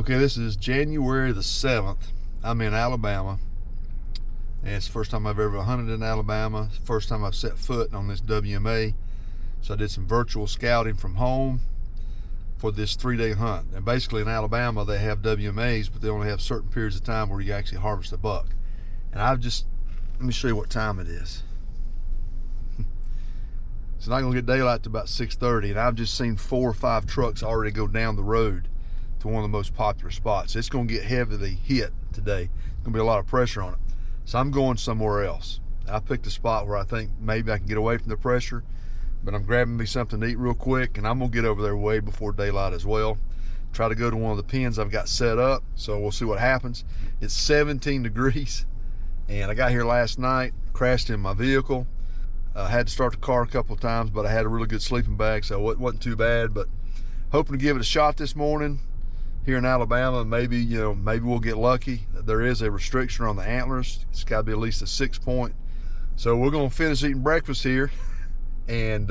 Okay, this is January the 7th. I'm in Alabama, and it's the first time I've ever hunted in Alabama. It's the first time I've set foot on this WMA. So I did some virtual scouting from home for this 3-day hunt. And basically in Alabama, they have WMAs, but they only have certain periods of time where you actually harvest a buck. And let me show you what time it is. It's not gonna get daylight to about 6:30, and I've just seen 4 or 5 trucks already go down the road to one of the most popular spots. It's gonna get heavily hit today. There's gonna be a lot of pressure on it. So I'm going somewhere else. I picked a spot where I think maybe I can get away from the pressure, but I'm grabbing me something to eat real quick, and I'm gonna get over there way before daylight as well. Try to go to one of the pens I've got set up, so we'll see what happens. It's 17 degrees, and I got here last night, crashed in my vehicle. I had to start the car a couple of times, but I had a really good sleeping bag, so it wasn't too bad. But hoping to give it a shot this morning here in Alabama. Maybe we'll get lucky. There is a restriction on the antlers. It's got to be at least a 6-point. So we're going to finish eating breakfast here, and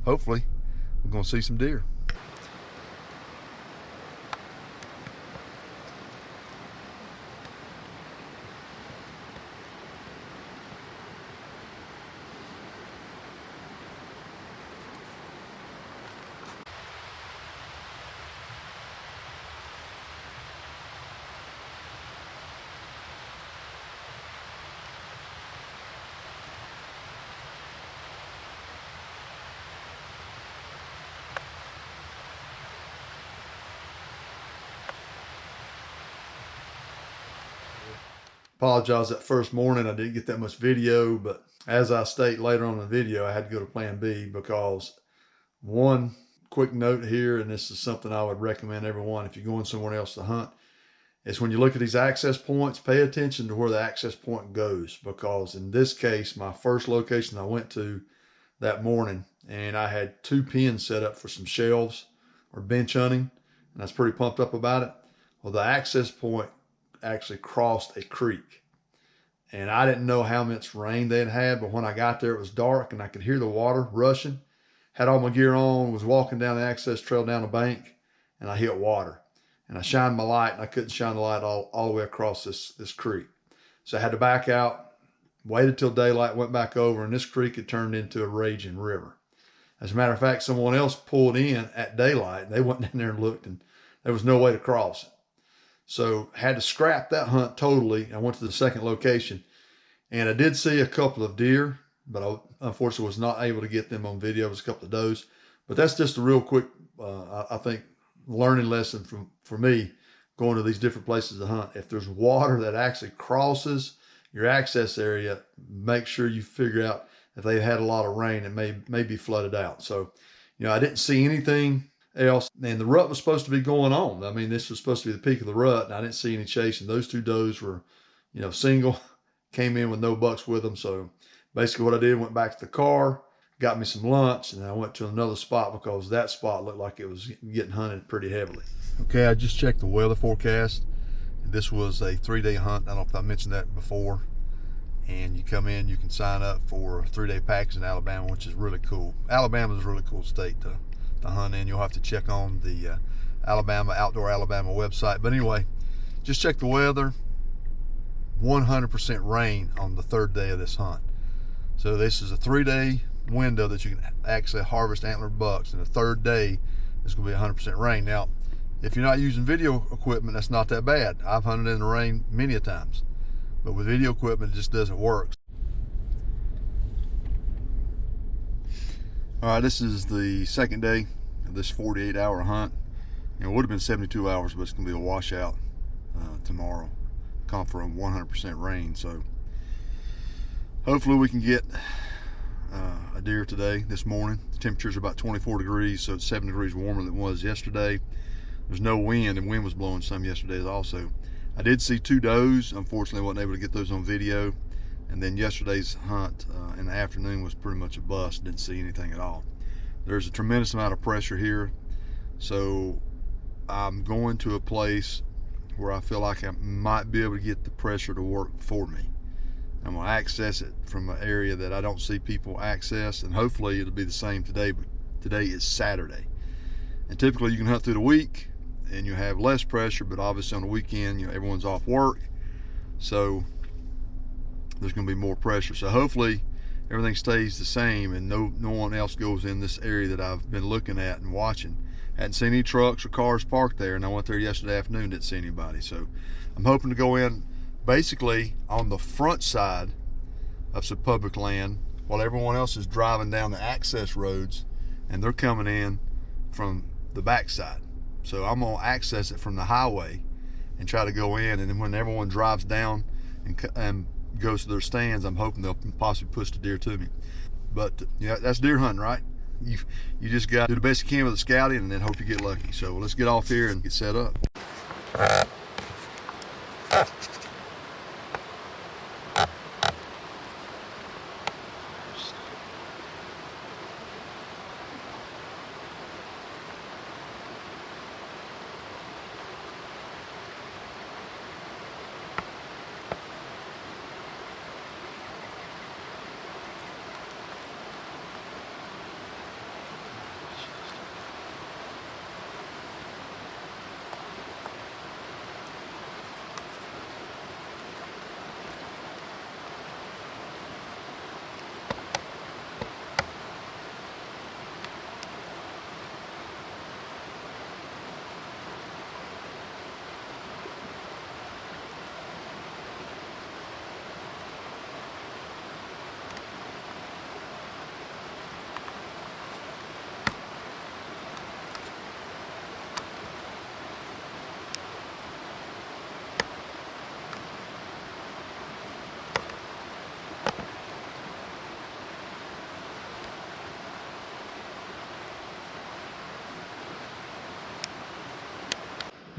hopefully we're going to see some deer. Apologize that first morning I didn't get that much video, but as I state later on in the video, I had to go to plan B because one quick note here, and this is something I would recommend everyone if you're going somewhere else to hunt, is when you look at these access points, pay attention to where the access point goes, because in this case, my first location I went to that morning, and I had 2 pens set up for some shelves or bench hunting, and I was pretty pumped up about it. Well, the access point actually crossed a creek, and I didn't know how much rain they had, but when I got there it was dark and I could hear the water rushing. Had all my gear on, was walking down the access trail down the bank, and I hit water, and I shined my light, and I couldn't shine the light all the way across this creek. So I had to back out, waited till daylight, went back over, and this creek had turned into a raging river. As a matter of fact, someone else pulled in at daylight, and they went in there and looked, and there was no way to cross it. So had to scrap that hunt totally. I went to the second location, and I did see a couple of deer, but I unfortunately was not able to get them on video. It was a couple of does, but that's just a real quick, I think, learning lesson for me going to these different places to hunt. If there's water that actually crosses your access area, make sure you figure out if they've had a lot of rain and may be flooded out. So, I didn't see anything else, and the rut was supposed to be going on. I mean, this was supposed to be the peak of the rut, and I didn't see any chasing. Those 2 does were, single, came in with no bucks with them. So basically what I did, went back to the car, got me some lunch, and I went to another spot because that spot looked like it was getting hunted pretty heavily. Okay, I just checked the weather forecast. This was a 3-day hunt. I don't know if I mentioned that before. And you come in, you can sign up for a 3-day package in Alabama, which is really cool. Alabama is a really cool state to hunt in. You'll have to check on the Outdoor Alabama website. But anyway, just check the weather. 100% rain on the 3rd day of this hunt. So this is a 3-day window that you can actually harvest antlered bucks, and the 3rd day is going to be 100% rain. Now, if you're not using video equipment, that's not that bad. I've hunted in the rain many a times, but with video equipment, it just doesn't work. All right, this is the 2nd day of this 48-hour hunt. It would have been 72 hours, but it's going to be a washout tomorrow. Come for a 100% rain, so hopefully we can get a deer today, this morning. The temperature's about 24 degrees, so it's 7 degrees warmer than it was yesterday. There's no wind, and wind was blowing some yesterday also. I did see 2 does. Unfortunately, I wasn't able to get those on video. And then yesterday's hunt in the afternoon was pretty much a bust. Didn't see anything at all. There's a tremendous amount of pressure here. So I'm going to a place where I feel like I might be able to get the pressure to work for me. I'm going to access it from an area that I don't see people access, and hopefully it'll be the same today, but today is Saturday. And typically you can hunt through the week and you have less pressure, but obviously on the weekend, everyone's off work, so there's going to be more pressure. So hopefully everything stays the same and no one else goes in this area that I've been looking at and watching. Hadn't seen any trucks or cars parked there, and I went there yesterday afternoon, didn't see anybody. So I'm hoping to go in basically on the front side of some public land while everyone else is driving down the access roads, and they're coming in from the backside. So I'm gonna access it from the highway and try to go in, and then when everyone drives down and goes to their stands, I'm hoping they'll possibly push the deer to me. But that's deer hunting, right? You just got to do the best you can with the scouting and then hope you get lucky. So let's get off here and get set up.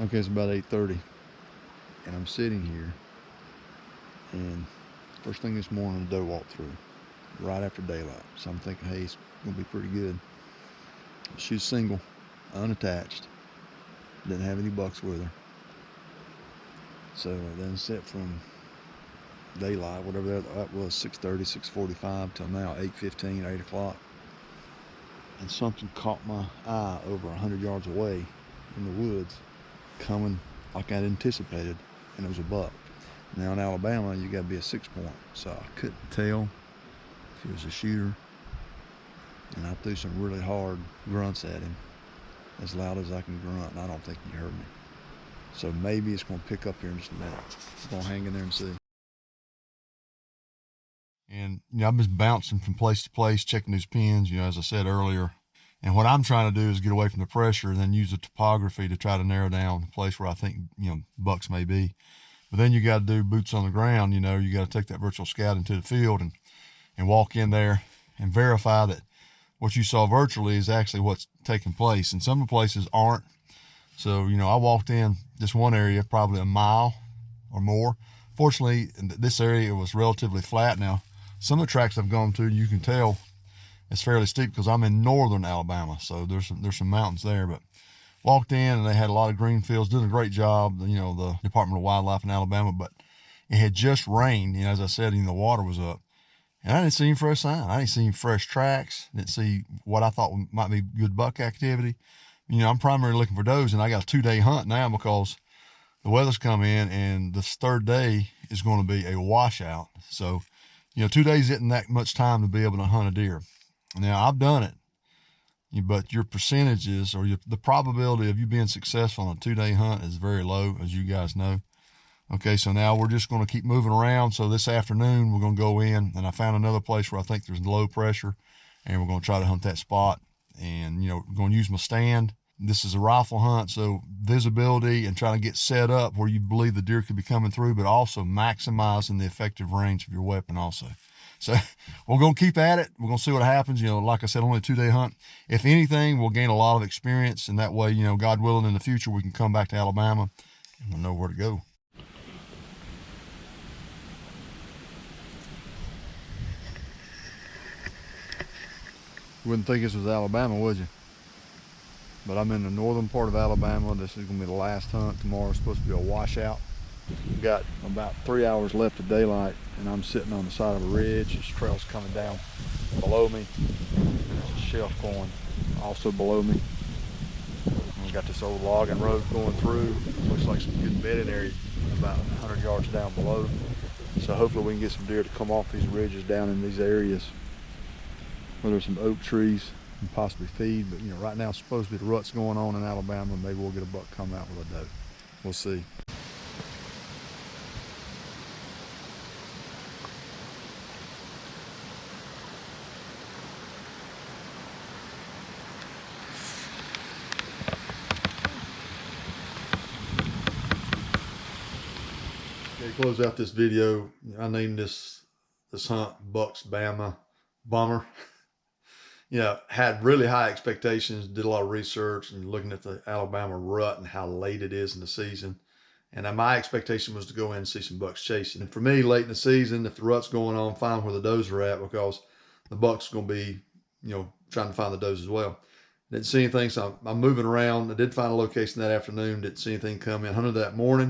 Okay, it's about 8:30 and I'm sitting here, and first thing this morning, a doe walked through right after daylight. So I'm thinking, hey, it's gonna be pretty good. She's single, unattached, didn't have any bucks with her. So I then sit from daylight, whatever that was, 6:30, 6:45 till now 8:15, 8 o'clock. And something caught my eye over 100 yards away in the woods, coming like I'd anticipated, and it was a buck. Now in Alabama, you gotta be a 6-point, so I couldn't tell if he was a shooter, and I threw some really hard grunts at him, as loud as I can grunt, and I don't think he heard me. So maybe it's gonna pick up here in just a minute. I'm gonna hang in there and see. And I've been bouncing from place to place, checking these pins, as I said earlier. And what I'm trying to do is get away from the pressure and then use the topography to try to narrow down the place where I think, bucks may be. But then you got to do boots on the ground. You got to take that virtual scout into the field and walk in there and verify that what you saw virtually is actually what's taking place. And some of the places aren't. So, I walked in this one area probably a mile or more. Fortunately, in this area was relatively flat. Now, some of the tracks I've gone to, you can tell it's fairly steep because I'm in northern Alabama, so there's some mountains there. But walked in and they had a lot of green fields, doing a great job, the Department of Wildlife in Alabama. But it had just rained, as I said, the water was up, and I didn't see any fresh sign. I didn't see any fresh tracks. Didn't see what I thought might be good buck activity. I'm primarily looking for does, and I got a 2-day hunt now because the weather's come in, and this third day is going to be a washout. So, 2 days isn't that much time to be able to hunt a deer. Now, I've done it, but your percentages or the probability of you being successful on a 2-day hunt is very low, as you guys know. Okay, so now we're just going to keep moving around. So this afternoon, we're going to go in, and I found another place where I think there's low pressure, and we're going to try to hunt that spot. And, we're going to use my stand. This is a rifle hunt, so visibility and trying to get set up where you believe the deer could be coming through, but also maximizing the effective range of your weapon also. So we're going to keep at it. We're going to see what happens. Like I said, only a 2-day hunt. If anything, we'll gain a lot of experience, and that way, God willing, in the future, we can come back to Alabama and we'll know where to go. You wouldn't think this was Alabama, would you? But I'm in the northern part of Alabama. This is going to be the last hunt. Tomorrow's supposed to be a washout. We've got about 3 hours left of daylight, and I'm sitting on the side of a ridge. This trail's coming down below me. There's a shelf going also below me. We got this old logging road going through. Looks like some good bedding area about 100 yards down below. So hopefully we can get some deer to come off these ridges down in these areas where there's some oak trees and possibly feed. But you know, right now it's supposed to be the rut's going on in Alabama. Maybe we'll get a buck come out with a doe. We'll see. Okay, to close out this video, I named this hunt Bucks Bama Bummer. You know, had really high expectations, did a lot of research and looking at the Alabama rut and how late it is in the season. And my expectation was to go in and see some bucks chasing. And for me, late in the season, if the rut's going on, find where the does are at, because the bucks are going to be, you know, trying to find the does as well. Didn't see anything, so I'm moving around. I did find a location that afternoon, didn't see anything come in. Hunted that morning,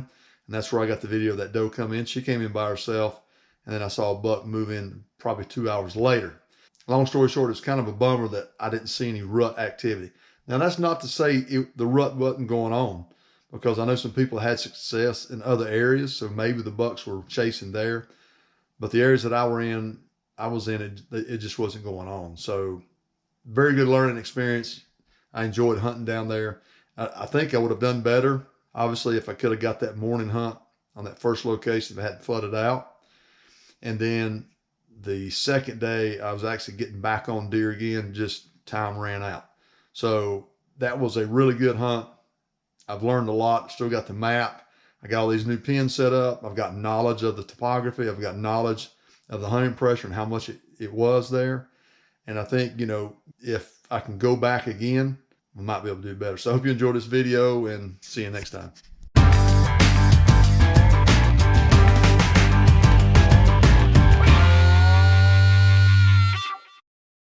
and that's where I got the video of that doe come in. She came in by herself, and then I saw a buck move in probably 2 hours later. Long story short, it's kind of a bummer that I didn't see any rut activity. Now, that's not to say the rut wasn't going on, because I know some people had success in other areas, so maybe the bucks were chasing there. But the areas that I was in, it just wasn't going on. So very good learning experience. I enjoyed hunting down there. I think I would have done better, obviously, if I could have got that morning hunt on that first location that hadn't flooded out. And then the second day, I was actually getting back on deer again, just time ran out. So that was a really good hunt. I've learned a lot, still got the map. I got all these new pins set up. I've got knowledge of the topography. I've got knowledge of the hunting pressure and how much it was there. And I think, you know, if I can go back again, I might be able to do better. So I hope you enjoyed this video, and see you next time.